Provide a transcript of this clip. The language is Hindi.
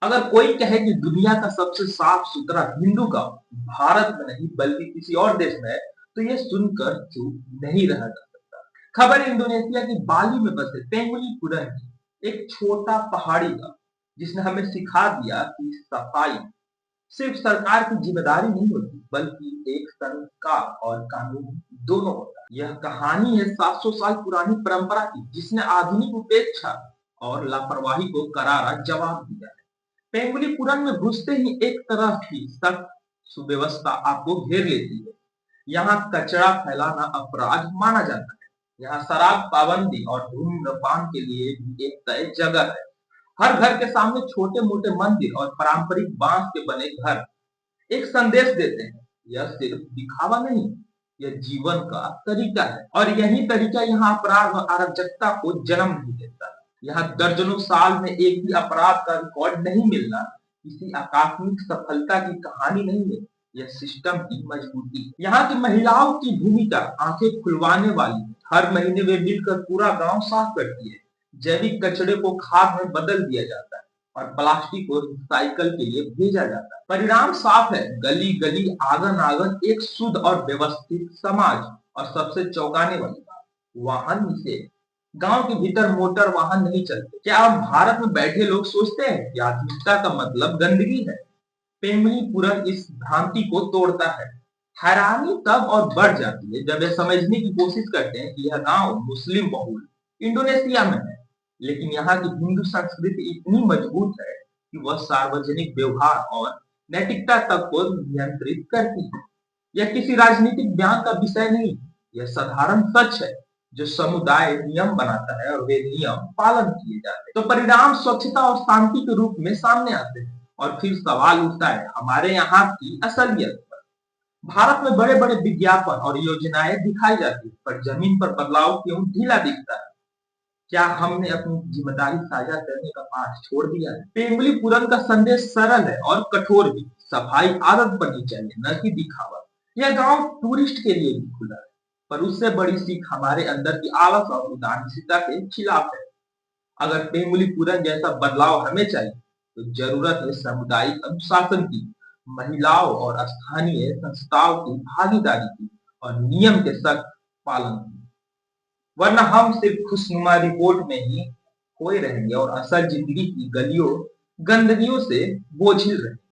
अगर कोई कहे कि दुनिया का सबसे साफ-सुथरा हिंदू गाँव भारत में नहीं बल्कि किसी और देश में है, तो ये सुनकर चुप नहीं रहा जा सकता। खबर इंडोनेशिया की बाली में बसे पेंगुली की एक छोटा पहाड़ी गाँव, जिसने हमें सिखा दिया कि सफाई सिर्फ सरकार की जिम्मेदारी नहीं होती, बल्कि एक संस्कार और कानून दोनों होता है। यह कहानी है 700 साल पुरानी परंपरा की, जिसने आधुनिक उपेक्षा और लापरवाही को करारा जवाब दिया है। पेंगुलीपुरम में घुसते ही एक तरह की सख्त सुव्यवस्था आपको घेर लेती है। यहाँ कचरा फैलाना अपराध माना जाता है। यहाँ शराब पाबंदी और धूम्रपान के लिए भी एक तय जगह है। हर घर के सामने छोटे मोटे मंदिर और पारंपरिक बांस के बने घर एक संदेश देते हैं। यह सिर्फ दिखावा नहीं, यह जीवन का तरीका है और यही तरीका यहाँ अपराध और अराजकता को जन्म नहीं देता। यहाँ दर्जनों साल में एक भी अपराध का रिकॉर्ड नहीं मिलना किसी आकस्मिक सफलता की कहानी नहीं है, यह सिस्टम की मजबूती है। यहाँ की महिलाओं की भूमिका आंखें खुलवाने वाली है। हर महीने वे मिलकर पूरा गांव साफ करती है। जैविक कचरे को खाद में बदल दिया जाता है और प्लास्टिक को रिसाइकल के लिए भेजा जाता है। परिणाम साफ है, गली गली आंगन आंगन एक शुद्ध और व्यवस्थित समाज। और सबसे चौंकाने वाली बात, वाहन निषेध। गांव के भीतर मोटर वाहन नहीं चलते। क्या हम भारत में बैठे लोग सोचते हैं कि आधुनिकता का मतलब गंदगी है? पेमलीपुरम इस भ्रांति को तोड़ता है। हैरानी तब और बढ़ जाती है जब ये समझने की कोशिश करते हैं कि यह गांव मुस्लिम बहुल इंडोनेशिया में है, लेकिन यहाँ की हिंदू संस्कृति इतनी मजबूत है कि वह सार्वजनिक व्यवहार और नैतिकता तक को नियंत्रित करती है। यह किसी राजनीतिक बयान का विषय नहीं, यह साधारण सच है जो समुदाय नियम बनाता है और वे नियम पालन किए जाते हैं तो परिणाम स्वच्छता और शांति के रूप में सामने आते हैं। और फिर सवाल उठता है हमारे यहाँ की असलियत पर। भारत में बड़े बड़े विज्ञापन और योजनाएं दिखाई जाती है, पर जमीन पर बदलाव क्यों ढीला दिखता है? क्या हमने अपनी जिम्मेदारी साझा करने का पाठ छोड़ दिया है? पेंगुलीपुरम का संदेश सरल है और कठोर भी। सफाई आदत बननी चाहिए, न कि दिखावा। यह गांव टूरिस्ट के लिए भी खुला है, पर उससे बड़ी सीख हमारे अंदर की आलस और उदासीनता के खिलाफ है। अगर पेंगुलीपुरम जैसा बदलाव हमें चाहिए, तो जरूरत है सामुदायिक अनुशासन की, महिलाओं और स्थानीय संस्थाओं की भागीदारी की और नियम के सख्त पालन की। वरना हम सिर्फ खुशनुमा रिपोर्ट में ही खोए रहेंगे और असल जिंदगी की गलियों गंदगियों से बोझिल रहेंगे।